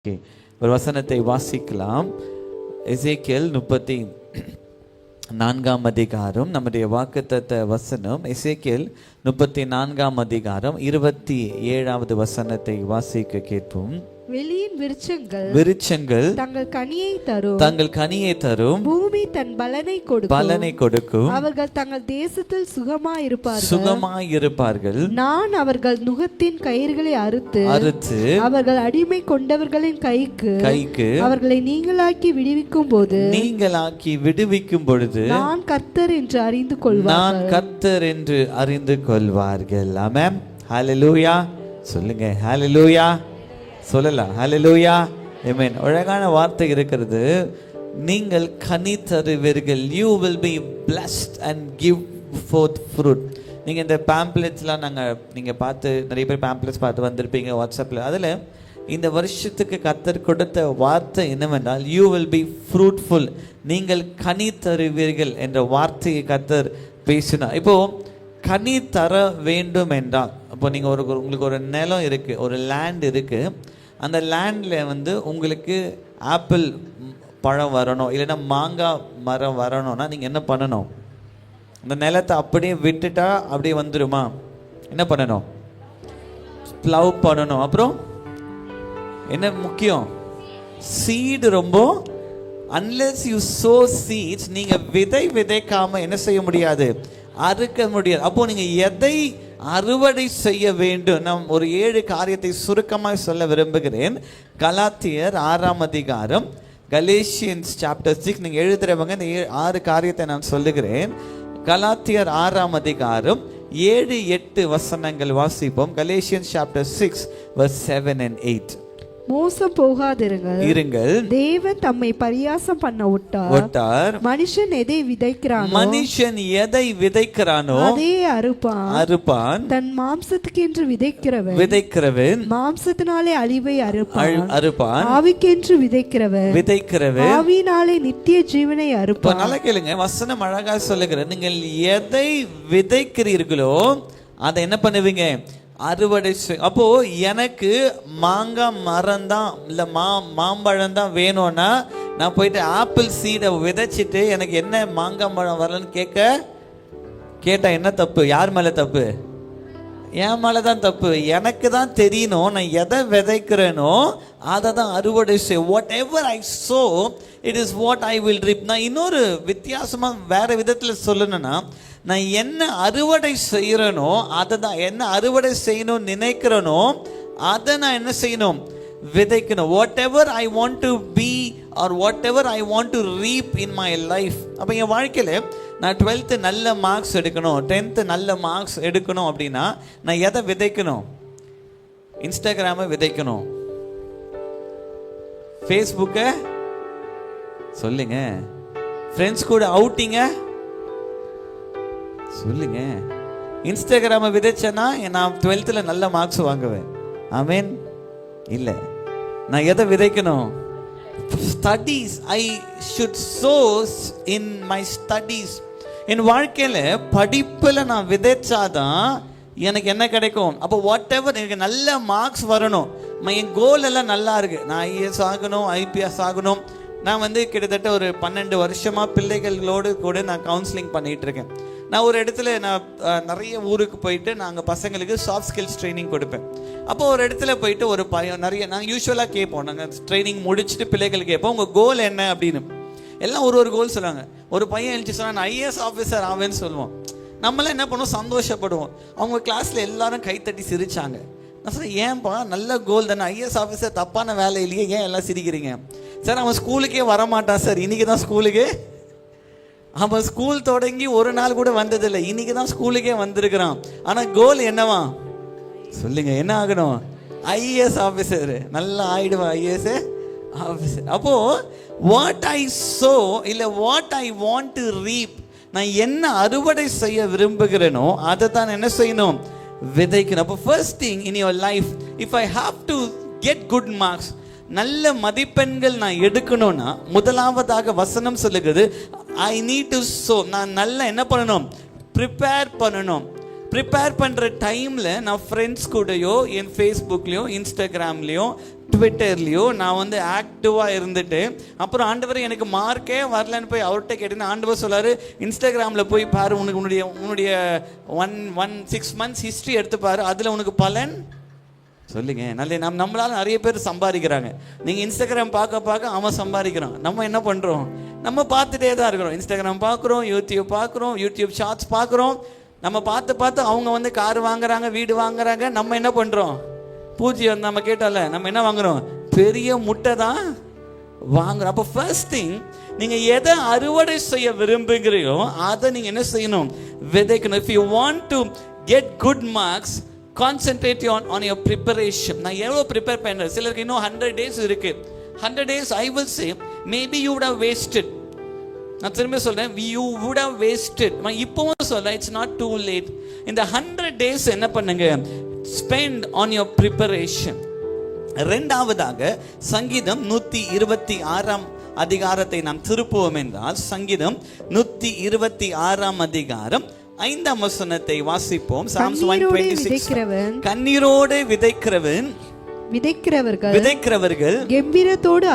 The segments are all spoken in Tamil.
ஓகே, ஒரு வசனத்தை வாசிக்கலாம். எசேக்கியேல் 34 அதிகாரம், நம்முடைய வாக்குத்தத்த வசனம். எசேக்கியேல் 34 அதிகாரம் 27 வசனத்தை வாசிக்க கேட்போம். வெளியின் விருட்சங்கள் தங்கள் கனியை தரும், பூமி தன் பலனை கொடுக்கும், அவர்கள் தங்கள் தேசத்தில் சுகமாயிருப்பார்கள். நான் அவர்கள் நுகத்தின் கயிறுகளை அறுத்து அவர்கள் அடிமை கொண்டவர்களின் கைக்கு அவர்களை நீங்களாக்கி விடுவிக்கும் பொழுது நான் கர்த்தர் என்று அறிந்து கொள்வார்கள். ஆமென். ஹல்லேலூயா சொல்லுங்க. ஹல்லேலூயா சொல்லலாம். ஹல்லேலூயா ஆமென். அழகான வார்த்தை இருக்கிறது. நீங்கள் கனி தருவீர்கள். You will be blessed and give forth fruit. நீங்கள் இந்த பேம்ப்ளெட்ஸ்லாம் நீங்கள் பார்த்து நிறைய பேர் பேம்ப்ளெட்ஸ் பார்த்து வந்திருப்பீங்க வாட்ஸ்அப்பில். அதில் இந்த வருஷத்துக்கு கர்த்தர் கொடுத்த வார்த்தை என்னவென்றால் you will be fruitful. நீங்கள் கனி தருவீர்கள் என்ற வார்த்தையை கர்த்தர் பேசினார். இப்போது கனி தர வேண்டும் என்றால், அப்போ நீங்கள் உங்களுக்கு ஒரு நிலம் இருக்குது, ஒரு லேண்ட் இருக்குது. அந்த லேண்டில் உங்களுக்கு ஆப்பிள் பழம் வரணும், இல்லைன்னா மாங்காய் மரம் வரணும்னா நீங்கள் என்ன பண்ணணும்? அந்த நிலத்தை அப்படியே விட்டுட்டா அப்படியே வந்துடுமா? என்ன பண்ணணும்? ப்ளவ் பண்ணணும். அப்புறம் என்ன முக்கியம்? சீடு ரொம்ப. அன்லெஸ் யூ சோ சீட்ஸ், நீங்கள் விதைக்காமல் என்ன செய்ய முடியாது? அறுக்க முடியாது. அப்போ நீங்கள் எதை அறுவடை செய்ய வேண்டும்? நான் ஒரு 7 காரியத்தை சுருக்கமாக சொல்ல விரும்புகிறேன். கலாத்தியர் 6 அதிகாரம், கலேஷியன்ஸ் சாப்டர் 6. நீங்கள் எழுதுறவங்க இந்த 6 காரியத்தை நான் சொல்லுகிறேன். கலாத்தியர் 6 அதிகாரம் 7-8 வசனங்கள் வாசிப்போம். Galatians chapter 6 verse 7 and 8. மோசம் போகாதிருங்கள். தேவன் தம்மை பரியாசம் பண்ண விட்டார். மனுஷன் எதை விதைக்கிறானோ அதே அறுப்பான். தன் மாம்சத்துக்கென்று விதைக்கிறவன் மாம்சத்தினாலே அழிவை அறுப்பான். ஆவிக்கென்று விதைக்கிறவன் ஆவியினாலே நித்திய ஜீவனை அறுப்பான். நல்லா கேளுங்க, வசனம் அழகா சொல்லுகிறேன். நீங்கள் எதை விதைக்கிறீர்களோ அதை என்ன பண்ணுவீங்க? அறுவடை. அப்போ எனக்கு மாங்காய் மரம் தான் இல்லை மாம்பழம் தான் வேணும்னா நான் போயிட்டு ஆப்பிள் சீடை விதைச்சிட்டு எனக்கு என்ன மாங்காய் பழம் வரலன்னு கேட்டா என்ன தப்பு? யார் மேலே தப்பு? என் மேலே தான் தப்பு. எனக்கு தான் தெரியணும் நான் எதை விதைக்கிறேனோ அதை தான் அறுவடை செய். What ever I so it is what I will ரீப். நான் இன்னொரு வித்தியாசமாக வேறு விதத்தில் சொல்லணும்னா, நான் என்ன அறுவடை செய்கிறேனோ அதை தான், என்ன அறுவடை செய்யணும்னு நினைக்கிறேனோ அதை நான் என்ன செய்யணும்? விதைக்கணும். Whatever I want to be or whatever I want to reap in my life. அப்போ என் வாழ்க்கையில் நான் 12th நல்ல மார்க்ஸ் எடுக்கணும், 10th நல்ல மார்க்ஸ் எடுக்கணும் அப்படின்னா நான் எதை விதைக்கணும்? இன்ஸ்டாகிராமை விதைக்கணும், ஃபேஸ்புக்கை சொல்லுங்க, ஃப்ரெண்ட்ஸ் கூட அவுட்டிங்க சொல்லுங்க. இன்ஸ்டாகிராமை விதைச்சேன்னா நான் 12th நல்ல மார்க்ஸ் வாங்குவேன். ஆமேன். இல்லை, நான் எதை விதைக்கணும்? Studies. I should sow in my studies. என் வாழ்க்கையில் படிப்பில் நான் விதைச்சாதான் எனக்கு என்ன கிடைக்கும்? அப்போ வாட் எவர் எனக்கு நல்ல மார்க்ஸ் வரணும். என் கோல் எல்லாம் நல்லா இருக்கு. நான் ஐஏஎஸ் ஆகணும், ஐபிஎஸ் ஆகணும். நான் கிட்டத்தட்ட ஒரு 12 வருஷமாக பிள்ளைகளோடு கூட நான் கவுன்சிலிங் பண்ணிகிட்டு இருக்கேன். நான் ஒரு இடத்துல நான் நிறைய ஊருக்கு போயிட்டு நாங்கள் பசங்களுக்கு சாஃப்ட் ஸ்கில்ஸ் ட்ரைனிங் கொடுப்பேன். அப்போ ஒரு இடத்துல போயிட்டு ஒரு பையன் நிறைய நாங்கள் யூஸ்வலாக கேட்போம். நாங்கள் ட்ரைனிங் முடிச்சுட்டு பிள்ளைகள் கேட்போம், உங்கள் கோல் என்ன அப்படின்னு. எல்லாம் ஒரு கோல் சொல்லுவாங்க. ஒரு பையன் எழுச்சி சொன்னால் நான் ஐஏஎஸ் ஆஃபீஸர் ஆவேன்னு சொல்லுவோம். நம்மளாம் என்ன பண்ணுவோம்? சந்தோஷப்படுவோம். அவங்க கிளாஸில் எல்லாரும் கைத்தட்டி சிரிச்சாங்க. நான் சொன்னேன், ஏன்பா நல்ல கோல் தானே, ஐஏஎஸ் ஆஃபீஸர் தப்பான வேலை இல்லையே, ஏன் எல்லாம் சிரிக்கிறீங்க? சார் அவன் ஸ்கூலுக்கே வரமாட்டான் சார், இன்னைக்கு தான் ஸ்கூலுக்கு. அவன் ஸ்கூல் தொடங்கி ஒரு நாள் கூட வந்ததில்லை, இன்னைக்கு தான் ஸ்கூலுக்கே வந்திருக்கிறான். ஆனால் கோல் என்னவா சொல்லுங்க? என்ன ஆகணும்? IAS officer. நல்லா ஆயிடுவான் ஐஏஎஸ் ஆஃபீஸர். அப்போ வாட் ஐ சோ இல்லை வாட் ஐ வாண்ட் டு ரீப், நான் என்ன அறுவடை செய்ய விரும்புகிறேனோ அதை தான் என்ன செய்யணும்? விதைக்கணும். அப்போ first thing in your life, if I have to get good marks, நல்ல மதிப்பெண்கள் நான் எடுக்கணும்னா முதலாவதாக வசனம் சொல்லுகிறது, ஐ நீட் டு சோ. நான் நல்லா என்ன பண்ணணும்? ப்ரிப்பேர் பண்ணணும். ப்ரிப்பேர் பண்ணுற டைமில் நான் ஃப்ரெண்ட்ஸ் கூடயோ என் ஃபேஸ்புக்லேயோ இன்ஸ்டாகிராம்லேயோ ட்விட்டர்லையோ நான் வந்து ஆக்டிவாக இருந்துட்டு அப்புறம் ஆண்டவர் எனக்கு மார்க்கே வரலன்னு போய் அவர்கிட்ட கேட்டேன்னு ஆண்டவர் சொல்லாரு, இன்ஸ்டாகிராமில் போய் பாரு, உன்னுடைய 6 months ஹிஸ்ட்ரி எடுத்து பாரு, அதில் உனக்கு பலன் சொல்லுங்க. நம்மளால நிறைய பேர் சம்பாதிக்கிறாங்க. நீங்கள் இன்ஸ்டாகிராம் பார்க்க அவன் சம்பாதிக்கிறான். நம்ம என்ன பண்ணுறோம்? நம்ம பார்த்துட்டே தான் இருக்கிறோம். இன்ஸ்டாகிராம் பார்க்குறோம், யூடியூப் ஷார்ட்ஸ் பார்க்குறோம். நம்ம பார்த்து அவங்க வந்து கார் வாங்குறாங்க, வீடு வாங்குறாங்க. நம்ம என்ன பண்ணுறோம்? பூஜை வந்து நம்ம கேட்டால நம்ம என்ன வாங்குறோம்? பெரிய முட்டை தான் வாங்குறோம். அப்போ ஃபர்ஸ்ட் திங், நீங்கள் எதை அறுவடை செய்ய விரும்புகிறீங்களோ அதை நீங்கள் என்ன செய்யணும்? விதைக்கணும். If you want to get good marks, concentrate on your preparation. நான் எவ்வளோ ப்ரிப்பேர் பண்ணுறேன்? சிலருக்கு இன்னும் 100 days இருக்கு. 100 days I will say maybe you would have wasted. நான் திரும்ப சொல்றேன், you would have wasted. நான் இப்பவும் சொல்றேன், it's not too late. இந்த 100 days என்ன பண்ணுங்க? Spend on your preparation. இரண்டாவதாக சங்கீதம் 126 அதிகாரத்தை நாம் திருப்புவோம் என்றால், சங்கீதம் 126 அதிகாரம் 5 வசனத்தை வாசிப்போம். Psalms 126. கண்ணீரோடு விதைக்கிறவர்கள் கம்பீரத்தோடு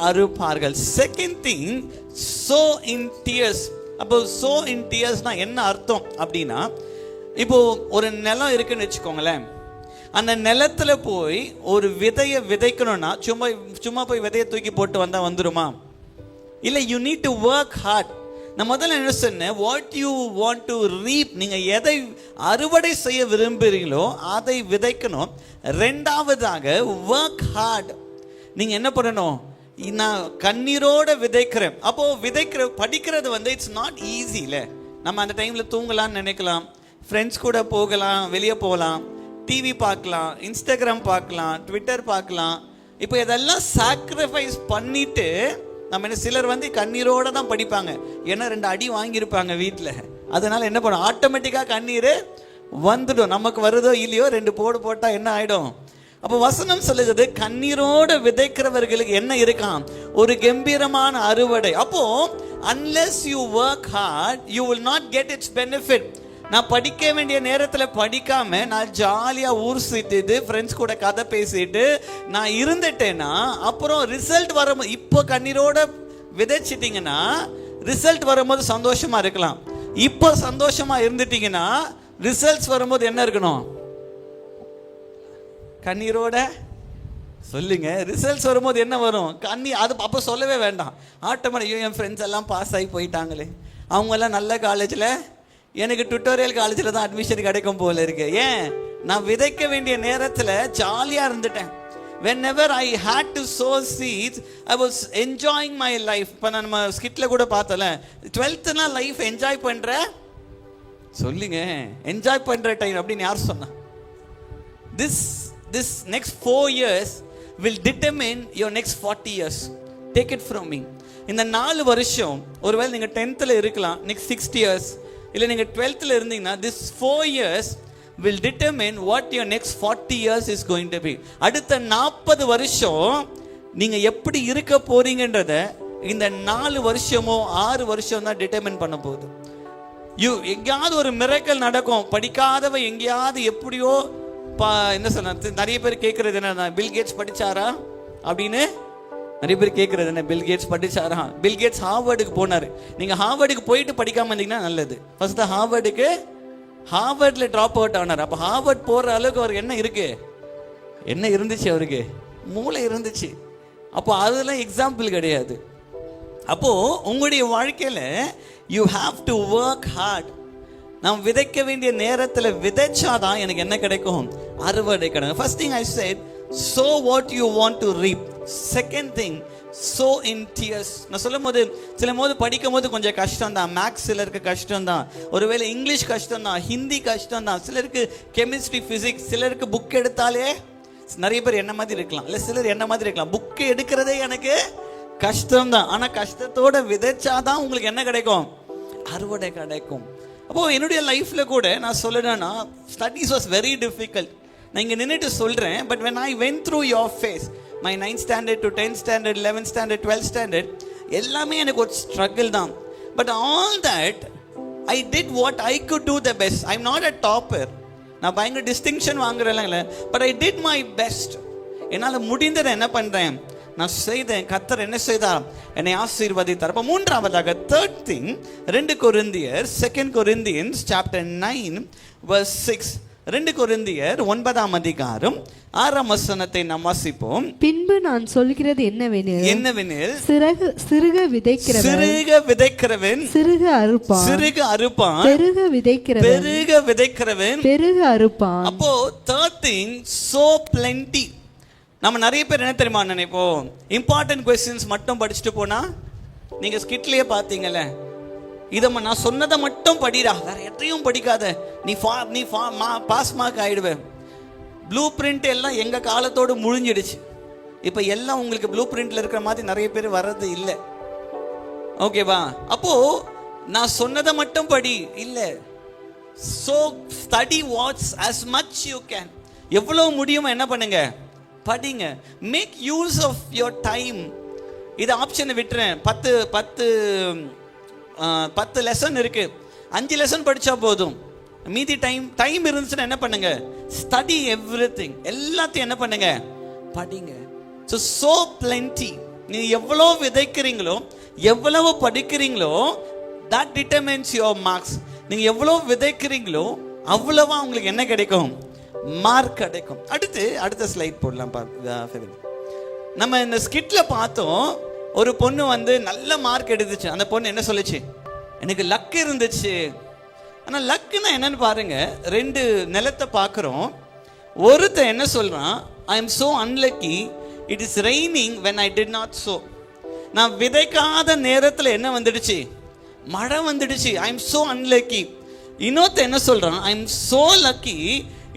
அறுப்பார்கள். Second thing, sow in tears. அப்போ sow in tearsனா என்ன அர்த்தம் அப்படின்னா, இப்போ ஒரு நிலம் இருக்குன்னு வச்சுக்கோங்களேன். அந்த நிலத்துல போய் ஒரு விதையை விதைக்கணும்னா சும்மா போய் விதையை தூக்கி போட்டு வந்தா வந்துருமா? இல்ல, you need to work hard. நான் முதல்ல என்ன சொன்னேன்? வாட் யூ வாண்ட் டு ரீப், நீங்க எதை அறுவடை செய்ய விரும்புகிறீங்களோ அதை விதைக்கணும். ரெண்டாவதாக ஒர்க் ஹார்ட். நீங்க என்ன பண்ணணும்? நான் கண்ணீரோட விதைக்கிறேன். அப்போ படிக்கிறது வந்து இட்ஸ் நாட் ஈஸி. இல்லை, நம்ம அந்த டைம்ல தூங்கலாம்னு நினைக்கலாம், ஃப்ரெண்ட்ஸ் கூட போகலாம், வெளியே போகலாம், டிவி பார்க்கலாம், இன்ஸ்டாகிராம் பார்க்கலாம், ட்விட்டர் பார்க்கலாம். இப்போ இதெல்லாம் சாக்ரிஃபைஸ் பண்ணிட்டு நம்ம என்ன, சிலர் வந்து கண்ணீரோட தான் படிப்பாங்க. ஏன்னா 2 அடி வாங்கியிருப்பாங்க வீட்டில். அதனால என்ன பண்ணும்? ஆட்டோமேட்டிக்காக கண்ணீர் வந்துடும். நமக்கு வருதோ இல்லையோ 2 போட்டால் என்ன ஆகிடும்? அப்போ வசனம் சொல்லுகிறது, கண்ணீரோடு விதைக்கிறவர்களுக்கு என்ன இருக்காம்? ஒரு கம்பீரமான அறுவடை. அப்போ unless you work hard you will not get its benefit. நான் படிக்க வேண்டிய நேரத்தில் படிக்காம நான் ஜாலியாக ஊர் சுத்திட்டு ஃப்ரெண்ட்ஸ் கூட கதை பேசிட்டு நான் இருந்துட்டேன்னா அப்புறம் ரிசல்ட் வரும்போது, இப்போ கண்ணீரோட விதைச்சிட்டிங்கன்னா ரிசல்ட் வரும்போது சந்தோஷமா இருக்கலாம். இப்போ சந்தோஷமா இருந்துட்டீங்கன்னா ரிசல்ட்ஸ் வரும்போது என்ன இருக்கணும்? கண்ணீரோட சொல்லுங்க. ரிசல்ட்ஸ் வரும்போது என்ன வரும்? அது அப்போ சொல்லவே வேண்டாம். ஆட்டோமேட்டிக், என் ஃப்ரெண்ட்ஸ் எல்லாம் பாஸ் ஆகி போயிட்டாங்களே, அவங்கெல்லாம் நல்ல காலேஜில், எனக்கு டுட்டோரியல் காலேஜில் தான் அட்மிஷன் கிடைக்கும் போல இருக்கு. ஏன்? நான் விதைக்க வேண்டிய நேரத்தில் ஜாலியாக இருந்துட்டேன். whenever I had to sow seeds I was enjoying my life. இப்போ நம்ம ஸ்கிட்டில் கூட பார்த்தல, 12th லைஃப் என்ஜாய் பண்ணுற, சொல்லுங்க, என்ஜாய் பண்ணுற டைம் அப்படின்னு யார் சொன்னா? This next 4 years will determine your next 40 years. Take it from me. இந்த 4 வருஷம், ஒருவேளை நீங்கள் 10th இருக்கலாம், next 60 years, இல்லை நீங்கள் 12th இருந்தீங்கன்னா this 4 years will determine what your next 40 years is going to be. அடுத்த 40 வருஷம் நீங்கள் எப்படி இருக்க போறீங்கன்றத இந்த 4 வருஷமோ 6 வருஷம் தான் டிட்டர்மின் பண்ண போகுது. எங்கேயாவது ஒரு மிரக்கல் நடக்கும். படிக்காதவ எங்கேயாவது எப்படியோ என்ன சொன்ன, நிறைய பேர் கேட்கறது என்ன, பில் கேட்ஸ் படிச்சாரா அப்படின்னு நிறைய பேர் கேட்கறது என்ன, பில் கேட்ஸ் படிச்சாரா? பில் கேட்ஸ் ஹார்வர்டுக்கு போனார். நீங்கள் ஹார்வர்டுக்கு போயிட்டு படிக்காம இருந்தீங்கன்னா நல்லது. ஃபர்ஸ்ட் ஹார்வர்டில் ட்ராப் அவுட் ஆனார். அப்போ ஹார்வர்ட் போகிற அளவுக்கு அவருக்கு என்ன இருக்கு? என்ன இருந்துச்சு? அவருக்கு மூளை இருந்துச்சு. அப்போ அதெல்லாம் எக்ஸாம்பிள் கிடையாது. அப்போ உங்களுடைய வாழ்க்கையில் you have to work hard. நாம் விதைக்க வேண்டிய நேரத்தில் விதைச்சாதான் எனக்கு என்ன கிடைக்கும்? அறுவடை கிடைக்கும். First thing I set, sow what you want to reap. Second thing, sow in tears. நான் சொல்லும் போது சில போது படிக்கும் போது கொஞ்சம் கஷ்டம் தான். மேக்ஸ் சிலருக்கு கஷ்டம் தான், ஒருவேளை இங்கிலீஷ் கஷ்டம் தான், ஹிந்தி கஷ்டம் தான், சிலருக்கு கெமிஸ்ட்ரி, ஃபிசிக்ஸ், சிலருக்கு புக் எடுத்தாலே, நிறைய பேர் என்ன மாதிரி இருக்கலாம், இல்லை சிலர் என்ன மாதிரி இருக்கலாம், புக்கு எடுக்கிறதே எனக்கு கஷ்டம் தான். ஆனால் கஷ்டத்தோட விதைச்சாதான் உங்களுக்கு என்ன கிடைக்கும்? அறுவடை கிடைக்கும். அப்போ என்னுடைய லைஃப்ல கூட நான் சொல்லணும்னா, ஸ்டடீஸ் வாஸ் வெரி டிஃபிகல்ட். நான் இங்கே நின்றுட்டு சொல்கிறேன், but when I went through your phase, my 9th standard to 10th standard, 11th standard, 12th standard, எல்லாமே எனக்கு ஒரு ஸ்ட்ரகிள் தான். But all that I did what I could do the best. I'm not a topper. நான் பயங்கர டிஸ்டிங்ஷன் வாங்குறேன்ல, but I did my best. என்னால் முடிந்ததை என்ன பண்ணுறேன், நான் செய்தேன். கர்த்தர் என்ன செய்தார், என்னை ஆசீர்வதித்தார். அப்போ மூன்றாவதாக தேர்ட் திங், 2 கொரிந்தியர் 2 Corinthians chapter 9 verse 6. 2 கொரிந்தியர் 9ஆம் அதிகாரம் 6ஆம் வசனத்தை நாம் வாசிப்போம். பின்பு நான் சொல்கிறது என்னவெனில் சிறுக விதைக்கிறவன் சிறுக அறுப்பான், பெருக விதைக்கிறவன் பெருக அறுப்பான். அப்போ third thing, so plenty. நம்ம நிறைய பேர் என்ன தெரியுமா நினைப்போம், இம்பார்ட்டன்ட் கொஸ்டின்ஸ் மட்டும் படிச்சுட்டு போனா, நீங்க ஸ்கிட்லயே பார்த்தீங்கல்ல, இதை நான் சொன்னதை மட்டும் படிடா, வேற எதையும் படிக்காத, நீ பாஸ் மார்க் ஆயிடுவேன். ப்ளூ பிரிண்ட் எல்லாம் எங்க காலத்தோடு முடிஞ்சிடுச்சு. இப்போ எல்லாம் உங்களுக்கு ப்ளூ பிரிண்ட்ல இருக்கிற மாதிரி நிறைய பேர் வர்றது இல்லை. ஓகேவா? அப்போ நான் சொன்னதை மட்டும் படி இல்லை. So study what's as much you can. எவ்வளவு முடியுமோ என்ன பண்ணுங்க, படிங்க. Make use of your time. இது ஆப்ஷனை விட்டுறேன். 10 லெசன் இருக்கு, 5 லெசன் படிச்சா போதும். மீதி டைம் இருந்துச்சுன்னா என்ன பண்ணுங்க, ஸ்டடி எவ்ரிதிங். எல்லாத்தையும் என்ன பண்ணுங்க, படிங்க. so plenty. நீ எவ்வளவு விதைக்கிறீங்களோ, எவ்வளவு படிக்கிறீங்களோ, that determines your marks. நீங்க எவ்வளவு விதைக்கிறீங்களோ அவ்வளவா உங்களுக்கு என்ன கிடைக்கும், மார்க் கிடைக்கும். அடுத்த ஸ்லைட் போடலாம். நம்ம இந்த ஸ்கிட்ல பார்த்தோம், ஒரு பொண்ணு வந்து நல்ல மார்க் எடுத்துச்சு. அந்த பொண்ணு என்ன சொல்லுச்சு, எனக்கு லக் இருந்துச்சு. ஆனால் லக்குன்னா என்னன்னு பாருங்க, 2 நிலத்தை பார்க்குறோம். ஒருத்தன் என்ன சொல்றான், I am so unlucky, it is raining when I did not sow. நான் விதைக்காத நேரத்தில் என்ன வந்துடுச்சு, மழை வந்துடுச்சு. I am so unlucky. இன்னொருத்த என்ன சொல்றான், I am so lucky,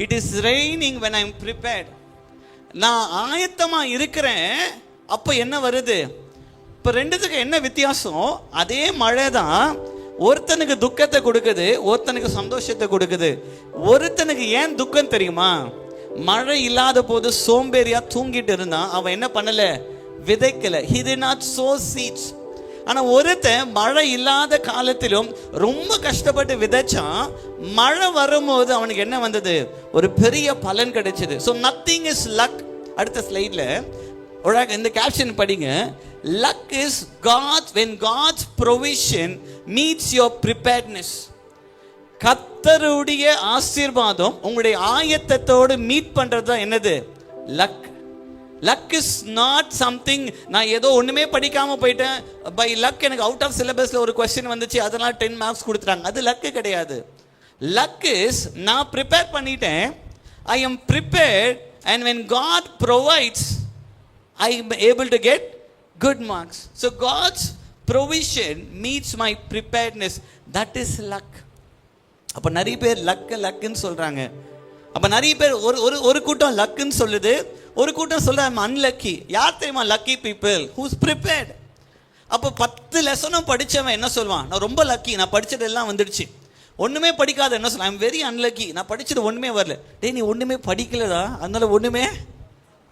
it is raining when I am prepared. நான் ஆயத்தமா இருக்கிறேன், அப்போ என்ன வருது. இப்போ ரெண்டுத்துக்கு என்ன வித்தியாசம், அதே மழை தான் ஒருத்தனுக்கு துக்கத்தை கொடுக்குது, ஒருத்தனுக்கு சந்தோஷத்தை கொடுக்குது. ஒருத்தனுக்கு ஏன் துக்கம் தெரியுமா, மழை இல்லாத போது சோம்பேறியா தூங்கிட்டு இருந்தான், அவன் என்ன பண்ணல, விதைக்கல. he did not sow seeds. ஆனா ஒருத்தன் மழை இல்லாத காலத்திலும் ரொம்ப கஷ்டப்பட்டு விதைச்சான், மழை வரும்போது அவனுக்கு என்ன வந்தது, ஒரு பெரிய பலன் கிடைச்சது. so nothing is luck. அடுத்த ஸ்லைட்ல இந்த கேப்ஷன் படிங்க. luck is God when God's provision meets your preparedness. கர்த்தருடைய ஆசீர்வாதம் உங்களுடைய ஆயத்தத்தோடு மீட் பண்றது தான் என்னது, luck. luck is not something, நான் ஏதோ ஒண்ணுமே படிக்காம போயிட்டேன், பை luck எனக்கு அவுட் ஆஃப் சிலபஸ்ல ஒரு क्वेश्चन வந்துச்சு, அதனால 10 மார்க்ஸ் கொடுத்துட்டாங்க. அது luck கிடையாது. luck is நான் ப்ரிப்பேர் பண்ணிட்டேன், I am prepared, and when God provides I am able to get good marks. so God's provision meets my preparedness. that is luck. அப்ப நிறைய பேர் லக்குன்னு சொல்றாங்க. அப்ப நிறைய பேர் ஒரு கூட்டம் லக்குன்னு சொல்லுது, ஒரு கூட்டம் சொல்ற I'm unlucky. யார் தெரியுமா லக்கி பீப்புள், who's prepared. அப்போ 10 லெசனும் படிச்சவன் என்ன சொல்வான், நான் ரொம்ப லக்கி, நான் படிச்சது எல்லாம் வந்துடுச்சு. ஒண்ணுமே படிக்காத என்ன சொல்ல, I'm very unlucky, நான் படிச்சது ஒண்ணுமே வரல. டேய் நீ ஒண்ணுமே படிக்கலடா, அதனால ஒண்ணுமே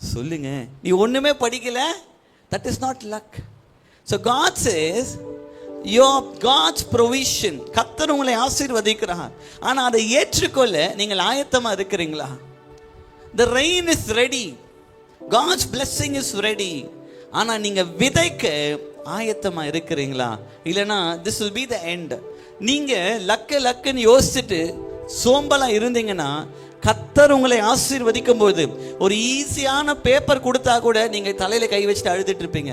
சொல்லுங்க, நீ ஒண்ணுமே படிக்கல, that is not luck. so God says your God's provision, கர்த்தர் உங்களை ஆசீர்வதிக்கிறார், ஆனா அதை ஏற்றுக்கொள்ள நீங்கள் ஆயத்தமா இருக்கிறீங்களா? the rain is ready, God's blessing is ready, ஆனா நீங்க விதைக்க ஆயத்தமா இருக்கிறீங்களா? இல்லனா this will be the end. நீங்க லக்குன்னு யோசிச்சுட்டு சோம்பலா இருந்தீங்கன்னா, கர்த்தர் உங்களை ஆசீர்வதிக்கும் போது ஒரு ஈஸியான பேப்பர் கொடுத்தா கூட நீங்க தலையில கை வச்சுட்டு அழுதுட்டு இருப்பீங்க,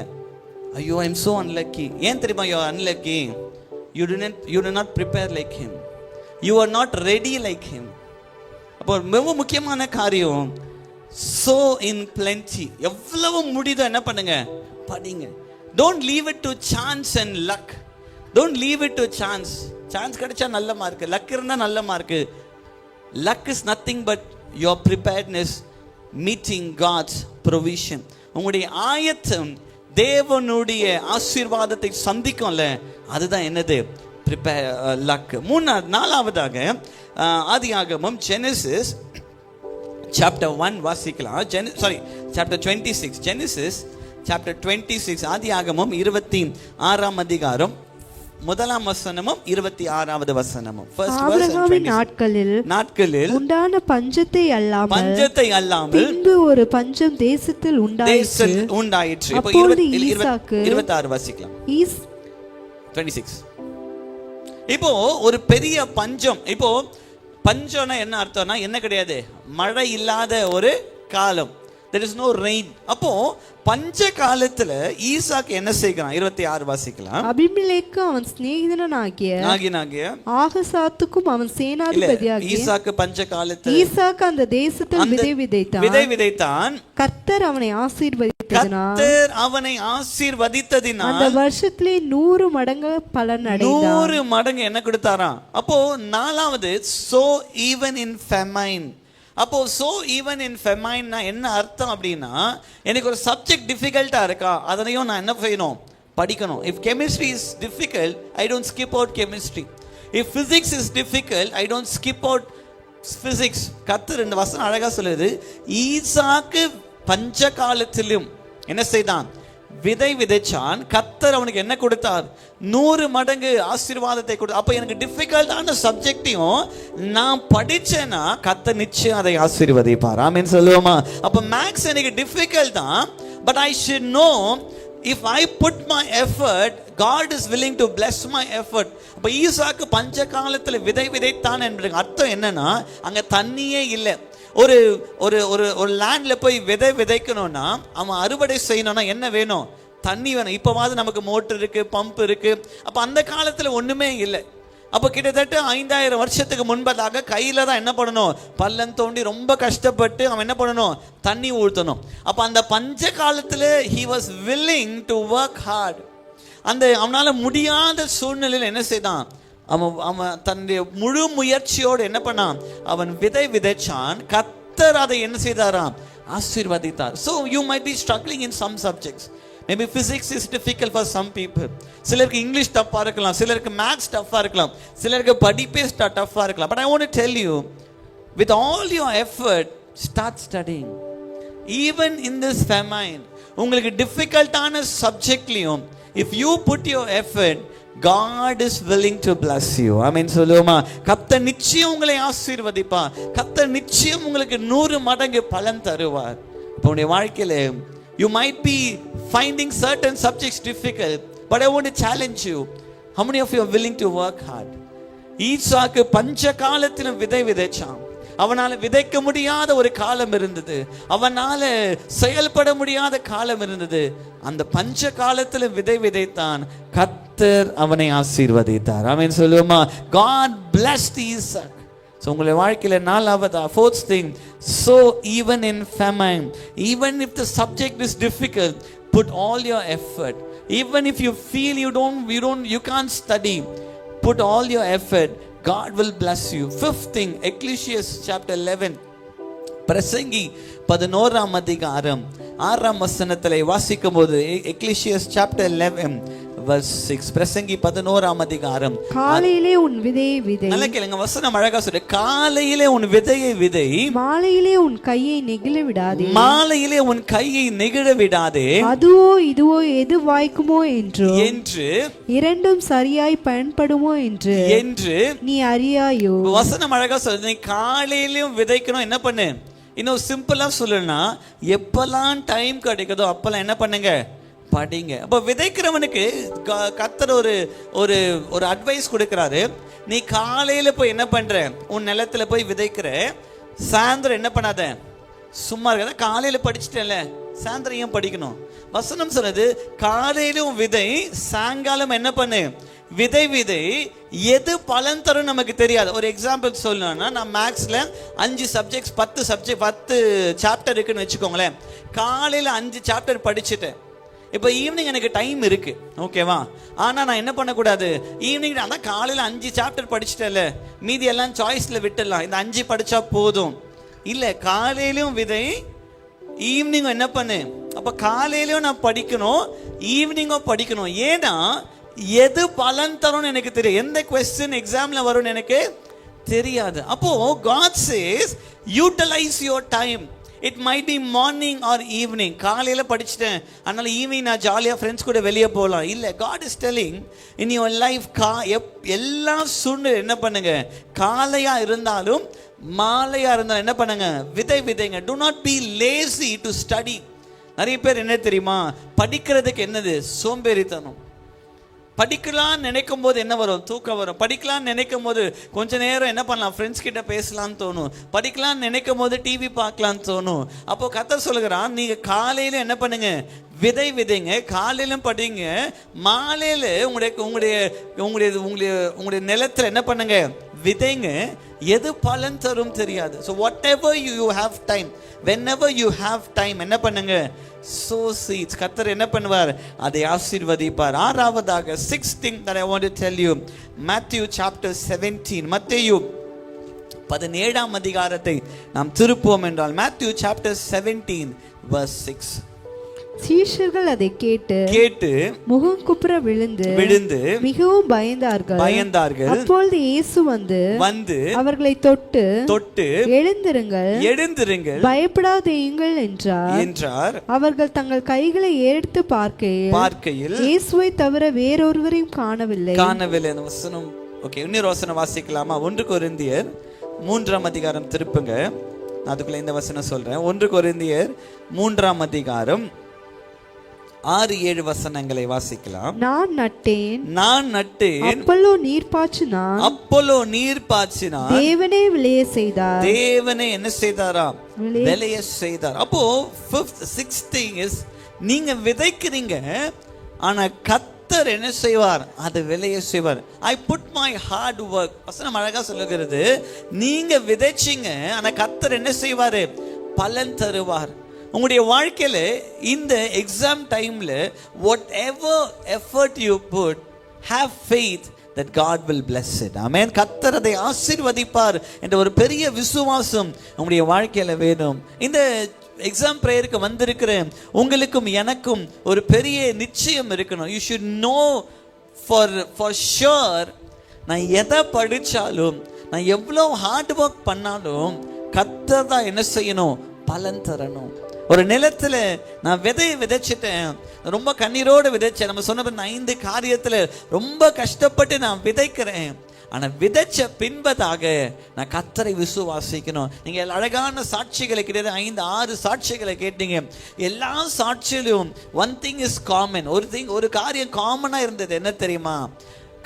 ஐயோ ஐ எம் so unlucky. ஏன் தெரியுமா you are unlucky? you do not prepare like him, you are not ready like him. அப்போ மிக முக்கியமான காரியம், sow in plenty. எவ்வளவு முடியுதோ என்ன பண்ணுங்க, படிங்க. don't leave it to chance and luck. don't leave it to chance. Chance கிடைச்சா நல்ல மார்க், லக் இருந்தா நல்ல mark. luck is nothing but your preparedness meeting God's provision. உங்களுடைய ஆயத்தம் தேவனுடைய ஆசீர்வாதத்தை சந்திக்கும்ல, அதுதான் என்னது, luck. நாலாவதாக ஆதியாகமம் Genesis chapter 1 வாசிக்கலாம். chapter 26. Genesis chapter 26, ஆதியாகமம் 26ஆம் அதிகாரம் முதலாம் வசனமும் 26வது வசனமும். ஆபிரகாமின் நாட்களில் உண்டான பஞ்சத்தை அல்லாமல் பின்பு ஒரு பஞ்சம் தேசத்தில் உண்டாயிற்று. இப்போ 26 வாசிக்கலாம். 26. இப்போ ஒரு பெரிய பஞ்சம். இப்போ பஞ்சம்னா என்ன அர்த்தம்னா என்ன கிடையாது, மழை இல்லாத ஒரு காலம். There is no rain. அப்போ பஞ்ச காலத்துல ஈசாக்கு என்ன செய்கிறான்? 26 வாசிக்கலாம். அபிமெலேக்கு அவன் சிநேகிதனாகிய ஆகசாத்துக்கும் அவன் சேனாதிபதியாகிய ஈசாக்கு பஞ்ச காலத்துல ஈசாக்கு அந்த தேசத்தில் விதை விதைத்தான். கர்த்தர் அவனை ஆசீர்வதித்ததினால் அந்த வருஷத்திலே 100 மடங்கு பலன் அடைந்தான். 100 மடங்கு என்ன கொடுத்தாராம்? அப்போ நாலாவது so even in famine. அப்போ so even in famine என்ன அர்த்தம் அப்படின்னா, எனக்கு ஒரு சப்ஜெக்ட் டிஃபிகல்ட்டா இருக்கா, அதனையும் நான் என்ன செய்யணும்? படிக்கணும். If chemistry is difficult, I don't skip out chemistry. If physics is difficult, I don't skip out physics. கர்த்தர் இந்த வசனம் அழகா சொல்லுது. ஈசாக்கு பஞ்ச காலத்திலும் என்ன செய்தான்? விதை விதைச்சான். கர்த்தர் அவனுக்கு என்ன கொடுத்தார்? 100 மடங்கு ஆசீர்வாதத்தை கொடுத்தார். அப்ப எனக்கு டிஃபிகல்ட்டான சப்ஜெக்டையும் நான் படிச்சேன்னா கர்த்தர் நிச்சயம் அதை ஆசீர்வதிப்பார். ஆமென் சொல்லுவோமா? அப்ப மேக்ஸ் எனக்கு டிஃபிகல்ட் தான், but I should know if I put my effort, God is willing to bless my effort. அப்ப ஈசாக்கு பஞ்ச காலத்துல விதை விதைத்தான் என்ற அர்த்தம் என்னன்னா, அங்க தண்ணியே இல்லை. ஒரு ஒரு ஒரு ஒரு லேண்ட்ல போய் விதைக்கணும்னா அவன் அறுவடை செய்யணும்னா என்ன வேணும்? தண்ணி வேணும். இப்போவாது நமக்கு மோட்டர் இருக்கு, பம்ப் இருக்கு. அப்ப அந்த காலத்துல ஒண்ணுமே இல்லை. அப்போ கிட்டத்தட்ட 5000 வருஷத்துக்கு முன்பதாக கையில தான் என்ன பண்ணணும்? பள்ளம் தோண்டி ரொம்ப கஷ்டப்பட்டு அவன் என்ன பண்ணணும்? தண்ணி ஊற்றணும். அப்ப அந்த பஞ்ச காலத்துல he was willing to work hard. அந்த அவனால முடியாத சூழ்நிலையில் என்ன செய்தான்? அவன் தன்னுடைய முழு முயற்சியோடு என்ன பண்ணான்? அவன் விதை விதைச்சான். கர்த்தர் அதை என்ன செய்தாராம்? ஆசீர்வதித்தார். So you might be struggling in some subjects. Maybe physics is difficult for some people. சிலருக்கு இங்கிலீஷ் டஃப்பா இருக்கலாம், சிலருக்கு மேத்ஸ் டஃப்பா இருக்கலாம், சிலருக்கு படிப்பே டஃப்பா இருக்கலாம். But I want to tell you, with all your effort, start studying. Even in this famine, உங்களுக்கு டிஃபிகல்ட்டான சப்ஜெக்ட்லயும் if you put your effort, God is willing to bless you. ஆமென் சொல்லுவோமா? கர்த்தர் நிச்சயம் உங்களை ஆசீர்வதிப்பார். கர்த்தர் நிச்சயம் உங்களுக்கு 100 மடங்கு பலன் தருவார். இப்போ உங்களுடைய வாழ்க்கையில you might be finding certain subjects difficult, but I want to challenge you. How many of you are willing to work hard? ஈசாக்கு பஞ்ச காலத்திலும் விதை விதைச்சான். அவனால விதைக்க முடியாத ஒரு காலம் இருந்தது, அவனால செயல்பட முடியாத காலம் இருந்தது. அந்த பஞ்ச காலத்துல விதை விதைத்தான். கர்த்தர் அவனை ஆசீர்வதித்தார். ஆமென் சொல்லுவோமா? God blessed Isaac. So உங்களுடைய வாழ்க்கையில நாலாவதா, fourth thing, so even in famine, even if the subject is difficult, put all your effort. Even if you feel you can't study, put all your effort. God will bless you. Fifth thing, Ecclesiastes chapter 11, பிரசங்கி 11ஆம் அதிகாரம் 6ஆம் வசனத்திலே வாசிக்கும் போது, Ecclesiastes chapter 11 verse 6, பிரசங்கி 11ஆம் அதிகாரம், காலையிலே உன் விதையை விதை. நல்லா கேளுங்க, வசனம் அழகா சொல்லுது. காலையிலே உன் விதையை விதை, மாலையிலே உன் கையை நெகிழ விடாதே. மாலையிலே உன் கையை நெகிழ விடாதே. அதுவோ இதுவோ எது வாய்க்குமோ என்று இரண்டும் சரியாய் பயன்படுமோ என்று நீ அறியாயோ. வசனம் அழகா சொல்லுது. நீ காலையிலும் விதைக்கணும். என்ன பண்ணு? இன்னும் சிம்பிளா சொல்லணும்னா, எப்பெல்லாம் டைம் கிடைக்குதோ அப்பெல்லாம் என்ன பண்ணுங்க? படிங்க. அப்போ விதைக்கிறவனுக்கு கர்த்தர் ஒரு ஒரு ஒரு அட்வைஸ் கொடுக்கிறாரு. நீ காலையில போய் என்ன பண்ற? உன் நிலத்துல போய் விதைக்கிற. சாயந்தரம் என்ன பண்ணாத? சும்மா இருக்காத. காலையில படிச்சுட்டேன்ல, சாயந்தரம் ஏன் படிக்கணும்? வசனம் சொல்லுது, காலையிலும் விதை, சாயங்காலம் என்ன பண்ணு? விதை விதை. எது பலன் தரும் நமக்கு தெரியாது. ஒரு எக்ஸாம்பிள் சொல்லணும்னா, நான் மேக்ஸ்ல 5 சப்ஜெக்ட்ஸ் 10 சாப்டர் இருக்குன்னு வச்சுக்கோங்களேன். காலையில 5 சாப்டர் படிச்சுட்டேன். இப்போ ஈவினிங் எனக்கு டைம் இருக்கு, ஓகேவா? ஆனால் நான் என்ன பண்ணக்கூடாது? ஈவினிங் அதான் காலையில் 5 சாப்டர் படிச்சுட்டேன்ல, மீதி எல்லாம் சாய்ஸில் விட்டுடலாம், இந்த 5 படித்தா போதும். இல்லை, காலையிலும் விதை, ஈவினிங்கும் என்ன பண்ணு? அப்போ காலையிலையும் நான் படிக்கணும், ஈவினிங்கும் படிக்கணும். ஏன்னா எது பலன் தரும்னு எனக்கு தெரியும். எந்த கொஸ்டின் எக்ஸாமில் வரும்னு எனக்கு தெரியாது. அப்போ God says utilize your time. It might be morning or evening. காலையில் படிச்சுட்டேன், அதனால ஈவினிங் நான் ஜாலியாக ஃப்ரெண்ட்ஸ் கூட வெளியே போகலாம். இல்லை, god is telling in your life எல்லா சூழ்நிலை என்ன பண்ணுங்க, காலையாக இருந்தாலும் மாலையாக இருந்தாலும் என்ன பண்ணுங்க, விதைங்க. Do not be lazy to study. நிறைய பேர் என்ன தெரியுமா, படிக்கிறதுக்கு என்னது, சோம்பேறித்தனம். படிக்கலாம்னு நினைக்கும் போது என்ன வரும், தூக்கம் வரும். படிக்கலாம்னு நினைக்கும் போது கொஞ்ச நேரம் என்ன பண்ணலாம், ஃப்ரெண்ட்ஸ் கிட்ட பேசலாம்னு தோணும். படிக்கலாம்னு நினைக்கும் போது டிவி பார்க்கலாம்னு தோணும். அப்போ கர்த்தர் சொல்லுகிறான், நீங்க காலையில என்ன பண்ணுங்க, விதைங்க. காலையிலும் படிங்க, மாலையில உங்களுடைய நிலத்துல என்ன பண்ணுங்க, விதைங்க. எது பலன் தரும் தெரியாது. So what ever you have time, whenever you have time என்ன பண்ணுங்க, sow seeds. கர்த்தர் என்ன பண்ணுவார், அதை ஆசீர்வதிப்பார். ஆறாவதாக, sixth thing that I want to tell you, Matthew chapter 17. மத்தேயு 17ஆம் அதிகாரத்தை நாம் திருப்புவோம் என்றால், Matthew chapter 17 verse 6. சீஷர்கள் அதை கேட்டு முகம் குப்புற விழுந்து மிகவும் பயந்தார்கள். அப்பொழுது இயேசு வந்து அவர்களை தொட்டு எழுந்திருங்கள், பயப்படாதீங்கள் என்றார். அவர்கள் தங்கள் கைகளை எடுத்து பார்க்கையில் இயேசுவை தவிர வேறொருவரையும் காணவில்லை. அந்த வசனம் ஓகே, இன்னொரு வசனம் வாசிக்கலாமா? 1 கொரிந்தியர் 3ஆம் அதிகாரம் திருப்புங்க. அதுக்குள்ள இந்த வசனம் சொல்றேன். 1 கொரிந்தியர் 3ஆம் அதிகாரம் 6-7 வசனங்களை வாசிக்கலாம். நான் நட்டேன், அப்பல்லோ நீர் பாய்ச்சினார், தேவனே விளைய செய்தார். தேவனே என்ன செய்தாரா, விளைய செய்தார். அப்போ 6th thing is, நீங்க விதைக்கிறீங்க, ஆனா கர்த்தர் என்ன செய்வார், அது விளைய செய்வார். I put my hard work. வசனம் அழகா சொல்லுகிறது, நீங்க விதைச்சிங்க, ஆனா கர்த்தர் என்ன செய்வாரு, பலன் தருவார். உங்களுடைய வாழ்க்கையில இந்த எக்ஸாம் டைம்ல whatever effort you put, have faith that God will bless it. ஆமென். கர்த்தர் அதை ஆசீர்வதிப்பார் என்ற ஒரு பெரிய விசுவாசம் உங்களுடைய வாழ்க்கையில வேணும். இந்த எக்ஸாம் பிரேயருக்கு வந்திருக்கிற உங்களுக்கும் எனக்கும் ஒரு பெரிய நிச்சயம் இருக்கணும். You should know for sure, நான் எதை படிச்சாலும், நான் எவ்வளோ ஹார்ட் ஒர்க் பண்ணாலும் கர்த்தர் தான் என்ன செய்யணும், பலன் தரணும். ஒரு நிலத்துல நான் விதைச்சிட்டேன், ரொம்ப கண்ணீரோடு விதைச்சேன். நம்ம சொன்ன 5 காரியத்துல ரொம்ப கஷ்டப்பட்டு நான் விதைக்கிறேன். ஆனா விதைச்ச பின்பதாக நான் கர்த்தரை விசுவாசிக்கணும். நீங்க அழகான சாட்சிகளை கிடையாது, 5-6 சாட்சிகளை கேட்டீங்க. எல்லா சாட்சியிலும் one thing is common. ஒரு காரியம் காமனா இருந்தது. என்ன தெரியுமா,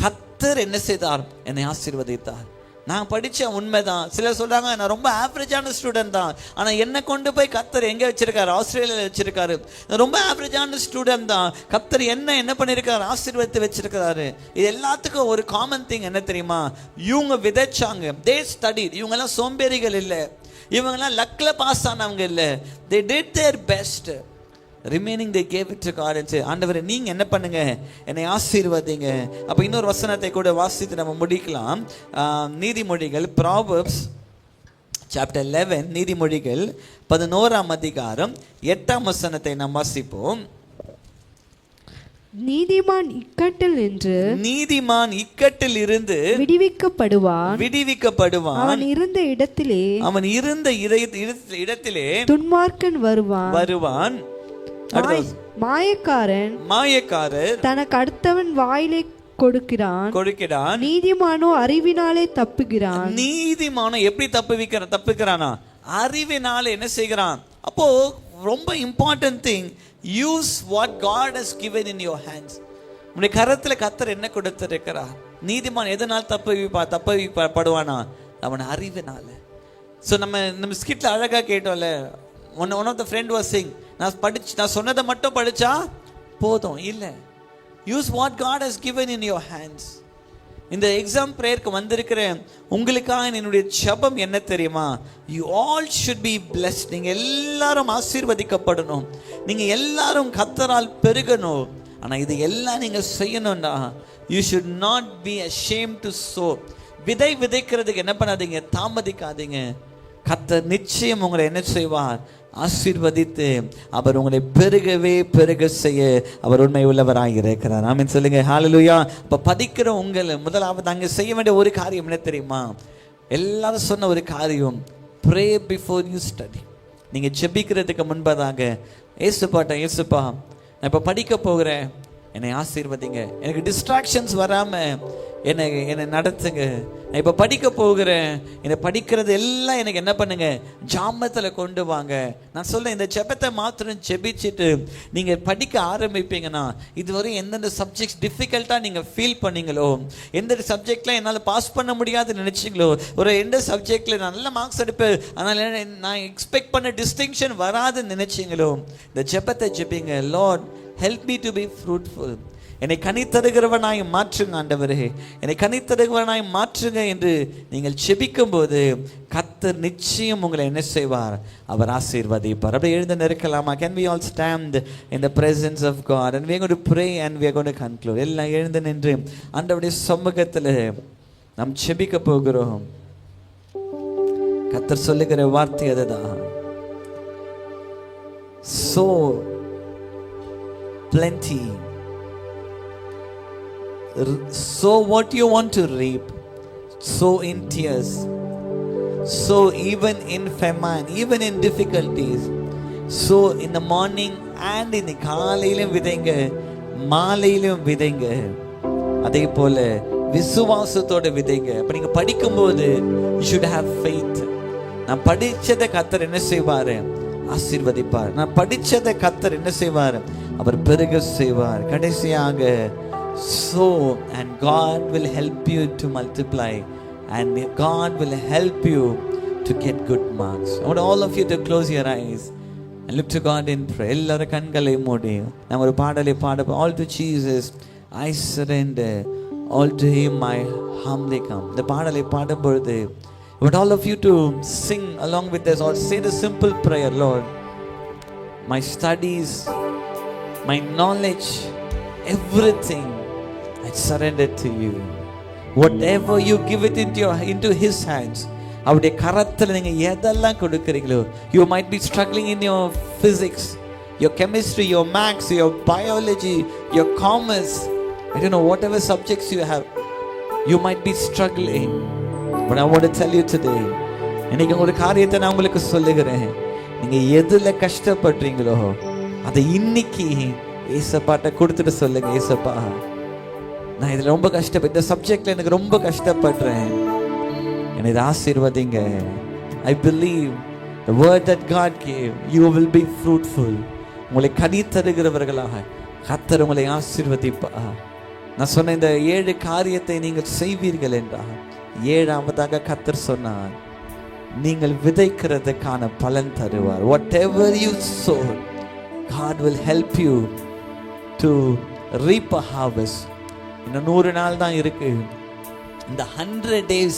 கர்த்தர் என்ன செய்தார், என்னை ஆசீர்வதித்தார். நான் படித்த உண்மைதான். சிலர் சொல்கிறாங்க, நான் ரொம்ப ஆவரேஜான ஸ்டூடெண்ட் தான், ஆனால் என்னை கொண்டு போய் கர்த்தர் எங்கே வச்சிருக்காரு, ஆஸ்திரேலியாவில் வச்சிருக்காரு. ரொம்ப ஆவரேஜான ஸ்டூடெண்ட் தான், கர்த்தர் என்ன பண்ணியிருக்காரு, ஆசீர்வதித்து வச்சிருக்கிறாரு. இது எல்லாத்துக்கும் ஒரு காமன் திங் என்ன தெரியுமா, இவங்க விதைச்சாங்க, தே ஸ்டடிட். இவங்கெல்லாம் சோம்பேறிகள் இல்லை, இவங்கெல்லாம் லக்கில் பாஸ் ஆனவங்க இல்லை. They did their best. Remaining they gave it to God and say, ஆண்டவரே நீங்க என்ன பண்ணுங்க, என்னை ஆசீர்வதிங்க. அப்ப இன்னொரு வசனத்தை கூட வாசித்து நம்ம முடிக்கலாம். நீதிமொழிகள், Proverbs chapter 11, நீதிமொழிகள் 11ஆம் அதிகாரம் 8ஆம் வசனத்தை நாம் வாசிப்போம். நீதிமான் இக்கட்டில் இருந்து விடுவிக்கப்படுவான். அவன் இருந்த இடத்திலே துன்மார்க்கன் வருவான். மாயக்காரர் தனக்கு அடுத்தவன் வாயிலே கொடுக்கிறான். நீதிமானோ அறிவினாலே தப்புகிறான். நீதிமானோ எப்படி தப்புகிறானா, அறிவினாலே என்ன செய்கிறான். அப்போ ரொம்ப important thing, use what God has given in your hands. உன்னுடைய கரத்துல கர்த்தர் என்ன கொடுத்திருக்கிறார். நீதிமான் எதனால் தப்புவிக்கப்படுவானா, அவன் அறிவினால. ஸோ நம்ம ஸ்கிட்ல அழகா கேட்டோம்ல, one of the friend was saying, நான் சொன்னதை மட்டும் படிச்சா போதும் இல்லை. Use what God has given in your hands. இந்த எக்ஸாம் பிரேயருக்கு வந்திருக்கிற உங்களுக்காக என்னுடைய ஜெபம் என்ன தெரியுமா, you all should be blessed. நீங்க எல்லாரும் ஆசீர்வதிக்கப்படணும், நீங்க எல்லாரும் கர்த்தரால் பெருகணும். ஆனா இது எல்லாம் நீங்க செய்யணும்னா, you should not be ashamed to sow. விதைக்கிறதுக்கு என்ன பண்ணாதீங்க, தாமதிக்காதீங்க. கர்த்தர் நிச்சயம் உங்களை என்ன செய்வார், ஆசீர்வதித்து அவர் உங்களை பெருக செய்ய அவர் உண்மை உள்ளவராக இருக்கிறார். ஆமென் சொல்லுங்க, ஹalleluya. அப்ப படிக்கிற உங்களை முதலாவது அங்க செய்ய வேண்டிய ஒரு காரியம் என்ன தெரியுமா, எல்லாரும் சொன்ன ஒரு காரியம், pray before you study. நீங்க ஜெபிக்கிறதுக்கு முன்பதாக ஏசுப்பா நான் இப்போ படிக்க போகிறேன், என்னை ஆசீர்வதிங்க, எனக்கு டிஸ்ட்ராக்ஷன்ஸ் வராம என்னை நடத்துங்க. நான் இப்போ படிக்க போகிறேன், என்னை படிக்கிறது எல்லாம் எனக்கு என்ன பண்ணுங்க, ஜாமத்தில் கொண்டு வாங்க. நான் சொல்ல இந்த ஜெபத்தை மாத்திரம் ஜெபிச்சுட்டு நீங்கள் படிக்க ஆரம்பிப்பீங்கன்னா, இதுவரை எந்தெந்த சப்ஜெக்ட்ஸ் டிஃபிகல்ட்டாக நீங்கள் ஃபீல் பண்ணீங்களோ, எந்த சப்ஜெக்டில் என்னால் பாஸ் பண்ண முடியாதுன்னு நினச்சிங்களோ, எந்த சப்ஜெக்டில் நல்ல மார்க்ஸ் எடுப்பேன் அதனால் நான் எக்ஸ்பெக்ட் பண்ண டிஸ்டிங்ஷன் வராதுன்னு நினச்சிங்களோ, இந்த ஜெபத்தை ஜெபிங்க. Lord help me to be fruitful. என்னை கனித்தருகிறவனாய் மாற்றுங்க ஆண்டவரே, என்னை கனித்தருகிறவனாய் மாற்றுங்க என்று நீங்கள் ஜெபிக்கும் போது கர்த்தர் நிச்சயம் உங்களை என்ன செய்வார், அவர் ஆசீர்வதிப்பார். அப்படியே எழுந்து நிற்கலாமா? Can we all stand in the presence of God and we are going to pray and we are going to conclude. எல்லாம் எழுந்து நின்று ஆண்டவருடைய சமூகத்தில் நாம் ஜெபிக்க போகிறோம். கர்த்தர் சொல்லுகிற வார்த்தை அதுதான், so plenty. Sow what you want to reap. Sow in tears. Sow even in famine, even in difficulties. Sow in the morning and in the காலையிலும் விதைங்க, மாலையிலும் விதைங்க. அதே போல விசுவாசத்தோட விதைங்க. அப்ப நீங்க படிக்கும்போது you should have faith. நான் படிச்சதை கர்த்தர் என்ன செய்வாரு, ஆசீர்வதிப்பார். நான் படிச்சதை கர்த்தர் என்ன செய்வார், அவர் பெருக செய்வார். கடைசியாக sow and God will help you to multiply and God will help you to get good marks. I want all of you to close your eyes and look to God in prayer. எல்லாரும் கண்களை மூடி நாம் ஒரு பாடலை பாட, all to Jesus I surrender, all to him I humbly come. இந்த பாடலை பாடும் பொழுது I want all of you to sing along with us or say the simple prayer, Lord, my studies, my knowledge, everything I surrender to you. Whatever you give it into his hands. அவருடைய கரத்தில் நீங்க எதெல்லாம் கொடுக்கிறீங்களோ, you might be struggling in your physics, your chemistry, your maths, your biology, your commerce, I don't know, whatever subjects you have, you might be struggling, but I want to tell you today, இன்னைக்கு ஒரு காரியத்தை நான் உங்களுக்கு சொல்லுகிறேன். நீங்க எதுல கஷ்டப்படுறீங்களோ அதை இன்னைக்கு ஏசப்பாட்ட கொடுத்துட்டு சொல்லுங்க, ஏசப்பா நான் இதில் ரொம்ப கஷ்டப்பட்டு, இந்த சப்ஜெக்ட்ல எனக்கு ரொம்ப கஷ்டப்படுறேன், என்னை இதை ஆசீர்வதிங்க. I believe the word that God gave, you will be fruitful. உங்களை கனி தருகிறவர்களாக கர்த்தர் உங்களை ஆசீர்வதிப்பா. நான் சொன்ன இந்த 7 காரியத்தை நீங்கள் செய்வீர்கள் என்றால், 7ஆவதாக கர்த்தர் சொன்னார், நீங்கள் விதைக்கிறதுக்கான பலன் தருவார். Whatever you sow, God will help you to reap a harvest. இன்னும் 100 நாள் தான் இருக்கு. இந்த 100 days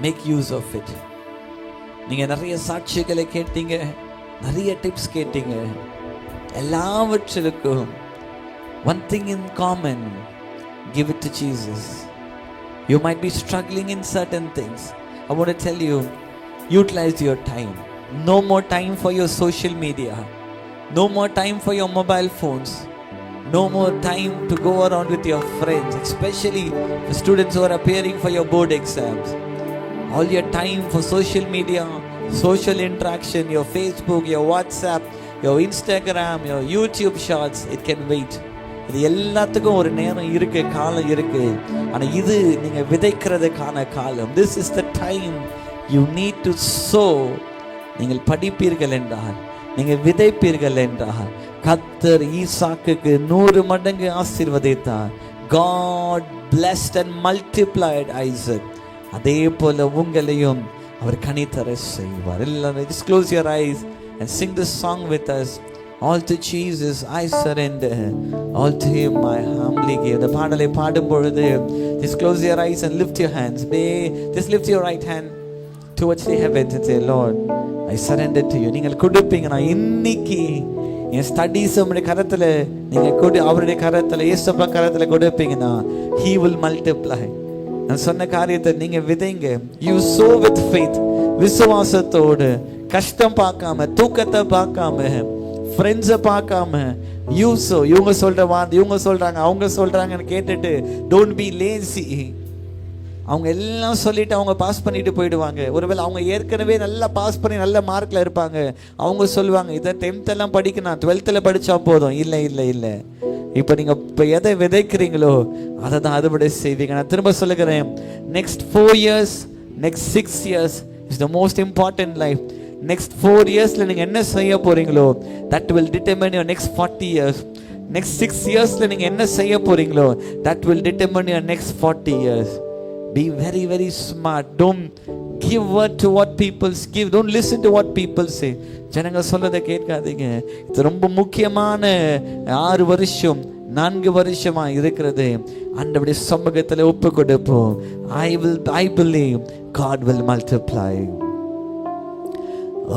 make use of it. நீங்க நிறைய சாட்சிகளை கேட்டீங்க, நிறைய டிப்ஸ் கேட்டீங்க. எல்லாவற்றிற்கும் one thing in common, give it to Jesus. You might be struggling in certain things. I want to tell you, utilize your time. No more time for your social media. No more time for your mobile phones. No more time to go around with your friends, especially the students who are appearing for your board exams. All your time for social media, social interaction, your Facebook, your WhatsApp, your Instagram, your YouTube shorts, it can wait. இது எல்லாத்துக்கும் ஒரு நேரம் இருக்கு, காலம் இருக்கு. ஆனா இது நீங்க விதைக்கிறதுக்கான காலம். This is the time you need to sow. நீங்கள் படிப்பீர்கள் என்றால், நீங்க விதைப்பீர்கள் என்றால், கர்த்தர் ஈசாக்குக்கு 100 மடங்கு ஆசீர்வதித்தார். God blessed and multiplied Isaac. அதே போல உங்களையும் அவர் கனி தர செய்வார். எல்லாரும் just close your eyes and sing this song with us. All to Jesus I surrender, all to him I humbly give. இந்த பாடலை பாடும் பொழுது just close your eyes and lift your hands. Just lift your right hand towards the heavens and say, Lord, I surrender to you. நீங்கள் கொடுப்பீங்க, நான் இன்னைக்கு என் ஸ்டடீஸ் உங்களுடைய கரத்தில் நீங்கள் அவருடைய கரத்தில், ஏசப்பா கரத்தில் கொடுப்பீங்கன்னா he will multiply. நான் சொன்ன காரியத்தை நீங்க விதைங்க. You sow with faith. விசுவாசத்தோடு, கஷ்டம் பார்க்காம, தூக்கத்தை பார்க்காம, ஃப்ரெண்ட்ஸை பார்க்காம, you sow. இவங்க சொல்ற வார்த்தை, இவங்க சொல்றாங்க, அவங்க சொல்றாங்கன்னு கேட்டுட்டு don't be lazy. அவங்க எல்லாம் சொல்லிட்டு அவங்க பாஸ் பண்ணிட்டு போயிடுவாங்க. ஒருவேளை அவங்க ஏற்கனவே நல்லா பாஸ் பண்ணி நல்ல மார்க்ல இருப்பாங்க. அவங்க சொல்லுவாங்க, இதை 10th எல்லாம் படிக்கணும், 12th படிச்சா போதும். இல்லை இல்லை இல்லை, இப்போ நீங்க இப்போ எதை விதைக்கிறீங்களோ அதை தான் அறுவடை செய்வீங்க. நான் திரும்ப சொல்லுகிறேன், next 4 years, next 6 years is the most important life. Next 4 yearsல நீங்க என்ன செய்ய போறீங்களோ that will determine your next 40 years. Next 6 yearsல நீங்க என்ன செய்ய போறீங்களோ that will determine your next 40 years. Be very very smart. Don't give word to what people give. Don't listen to what people say. ஜனங்க சொல்றதை கேட்காதீங்க. இது ரொம்ப முக்கியமான 6 வருஷம் 4 வருஷமா இருக்கிறது. ஆண்டவருடைய சமூகத்தில் ஒப்பு கொடுப்போம். I believe God will multiply.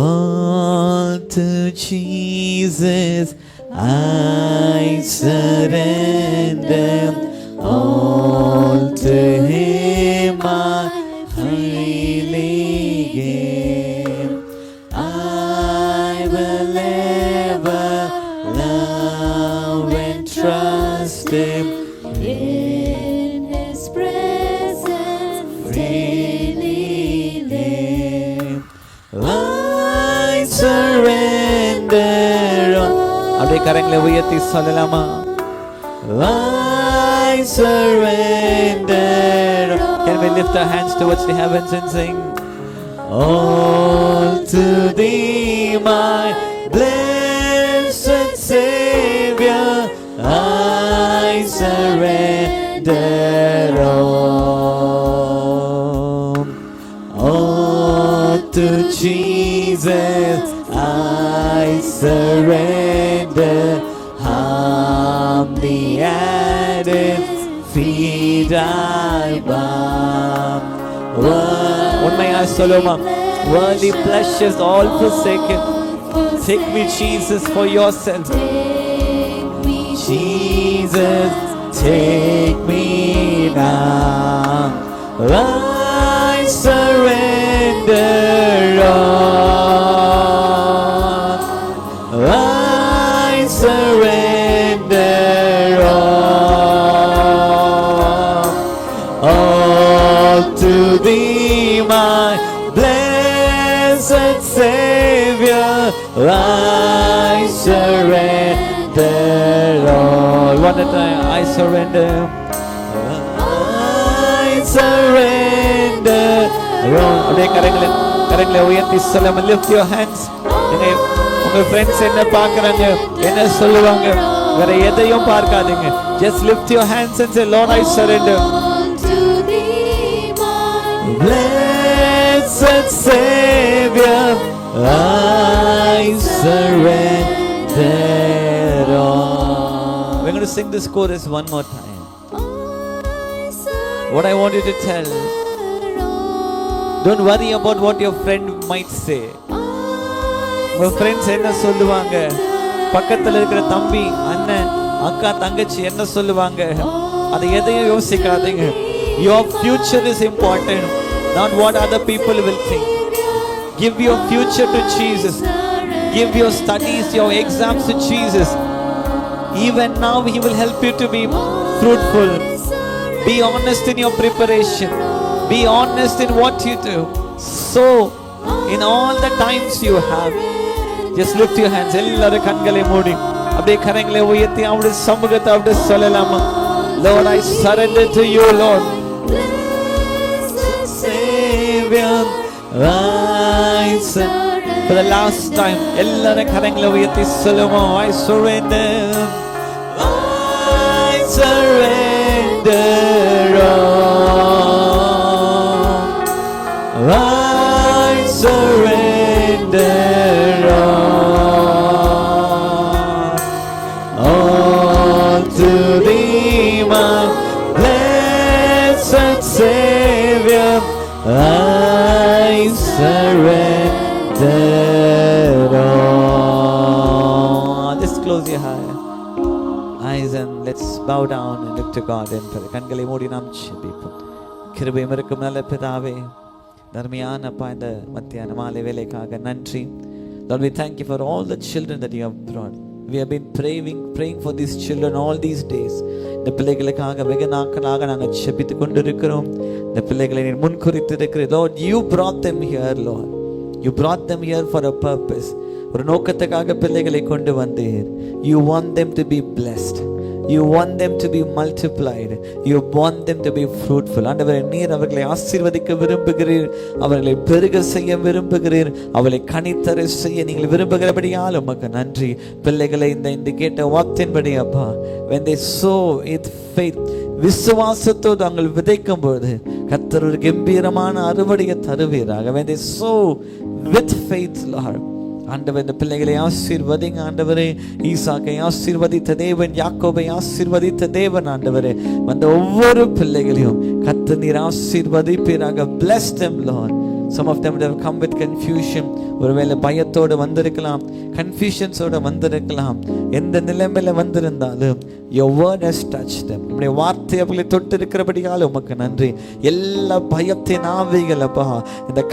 All to Jesus I surrender. All to Him I freely give. I will ever love and trust Him. In His presence freely live. I surrender. அப்படியே கரங்களை உயர்த்தி சொல்லலாமா? I surrender. Can we lift our hands towards the heavens and sing? All to Thee, my blessed Savior, I surrender all. All to Jesus I surrender. I'm the added feet I bow. உண்மையா சொல்லுமா? Worldly pleasures all forsaken. Take me, Jesus, for yourself. Jesus, take me now. I surrender all. I surrender all to Thee, my blessed Savior. I surrender all. One at a time. I surrender. I surrender all. அப்படியே கரங்களை உயர்த்தி சொல்லாம lift your hands. உங்க ஃப்ரெண்ட்ஸ் என்ன பார்க்கறாங்க, என்ன சொல்லுவாங்க, வேற எதையும் பார்க்காதீங்க. Just lift your hands and say, Lord, I surrender. Blessed Savior, I surrender all. We're going to sing this chorus one more time. What I want you to tell, don't worry about what your friend might say. உங்க ஃப்ரெண்ட்ஸ் என்ன சொல்லுவாங்க, பக்கத்தில் இருக்கிற தம்பி அண்ணன் அக்கா தங்கச்சி என்ன சொல்லுவாங்க, அதை எதையும் யோசிக்காதீங்க. Your future is important, not what other people will think. Give your future to Jesus. Give your studies, your exams to Jesus. Even now He will help you to be fruitful. Be honest in your preparation. Be honest in what you do. So in all the times you have, just lift your hands. எல்லாரும் கண்களை மூடி அப்படியே கரங்களை உயர்த்தி அவருடைய சமூகத்தை அப்படியே சொல்லலாமா? Lord, I surrender to you, Lord. Savior, I surrender. For the last time, எல்லாரும் கரங்களை உயர்த்தி சொல்லுமா? I surrender. I surrender all. I surrender all to Thee, my blessed Savior. I surrender all. Just close your eyes and let's bow down and look to God in prayer. கண்களை மூடி நாம் ஜெபிப்போம். கிருபையும் இருக்கும் நல்ல பிதாவே, தர்மியான அப்பா, இந்த மத்தியான மாலை வேலைக்காக நன்றி. Lord, we thank you for all the children that you have brought. we have been praying for these children all these days. இந்த பிள்ளைகளுக்காக வெகு நாட்களாக நாங்கள் ஜெபித்து கொண்டிருக்கிறோம். இந்த பிள்ளைகளை நீர் முன்குறித்து இருக்கிறீர். Lord, you brought them here, Lord. You brought them here for a purpose. ஒரு நோக்கத்துக்காக பிள்ளைகளை கொண்டு வந்தீர். You want them to be blessed. You want them to be multiplied. You want them to be fruitful. ஆண்டவரே, நீர் அவர்களை ஆசீர்வதிக்க விரும்புகிறீர், அவர்களை பெருக செய்ய விரும்புகிறீர், அவளை கனித்தர செய்ய நீங்கள் விரும்புகிறபடியால் உமக்கு நன்றி. பிள்ளைகளை இந்த கேட்ட வார்த்தையின்படி அப்பா, when they sow with faith, விசுவாசத்தோடு நாங்கள் விதைக்கும் பொழுது கர்த்தர் ஒரு கம்பீரமான அறுவடையை தருவீராக. when they sow with faith, Lord, ஆண்டவர் இந்த பிள்ளைகளை ஆசீர்வதிங்க. ஆண்டவரே, ஈசாக்கை ஆசீர்வதித்த தேவன், யாக்கோபை ஆசீர்வதித்த தேவன், ஆண்டவரே, வந்த ஒவ்வொரு பிள்ளைகளையும் கர்த்தர் நீர் ஆசீர்வதிப்பீராக. bless them, Lord. Some of them would have come with confusion. ஒருவேளை பயத்தோடு வந்திருக்கலாம், கன்ஃபியூஷன்ஸோடு வந்திருக்கலாம். எந்த நிலைமையில வந்திருந்தாலும் your word has touched them. உம்முடைய வார்த்தை அவர்களை தொட்டு இருக்கிறபடியால் உமக்கு நன்றி. எல்லா பயத்தின் ஆவிகள் அப்பா இந்த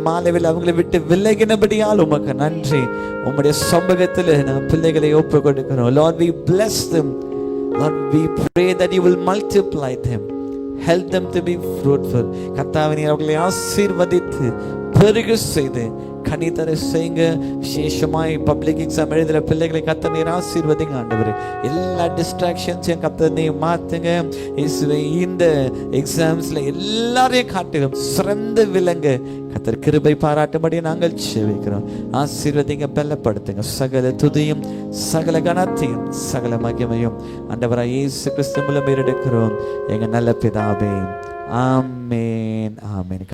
மாலைவில் அவங்களை விட்டு விலகினபடியால் உமக்கு நன்றி. உம்முடைய சமூகத்தில் நாங்கள் பிள்ளைகளை ஒப்பு கொடுக்கிறோம். Lord, we bless them. Lord, we pray that you will multiply them. Help them to be fruitful. கர்த்தாவே, நீர் அவர்களை ஆசீர்வதித்து பெருக செய்து கனிதர செய்யுங்க. விசேஷமாய் பப்ளிக் எக்ஸாம் எழுதுகிற பிள்ளைகளை கர்த்தர் நீர் ஆசீர்வதிங்க. ஆண்டவரே, எல்லா டிஸ்ட்ராக்ஷன்ஸையும் கர்த்தர் நீர் மாற்றுங்க. இயேசுவே, இந்த எக்ஸாம்ஸ்ல எல்லாரையும் காட்டிலும் சிறந்த விலங்கு கர்த்தர் கிருபை பாராட்டும்படி நாங்கள் ஜெபிக்கிறோம். ஆசீர்வதிங்க, பலப்படுத்துங்க. சகல துதியும் சகல கனத்தையும் சகல மகிமையும் ஆண்டவராய் இயேசு கிறிஸ்து மூலம் எடுக்கிறோம் எங்க நல்ல பிதாவே. ஆமென், ஆமென்.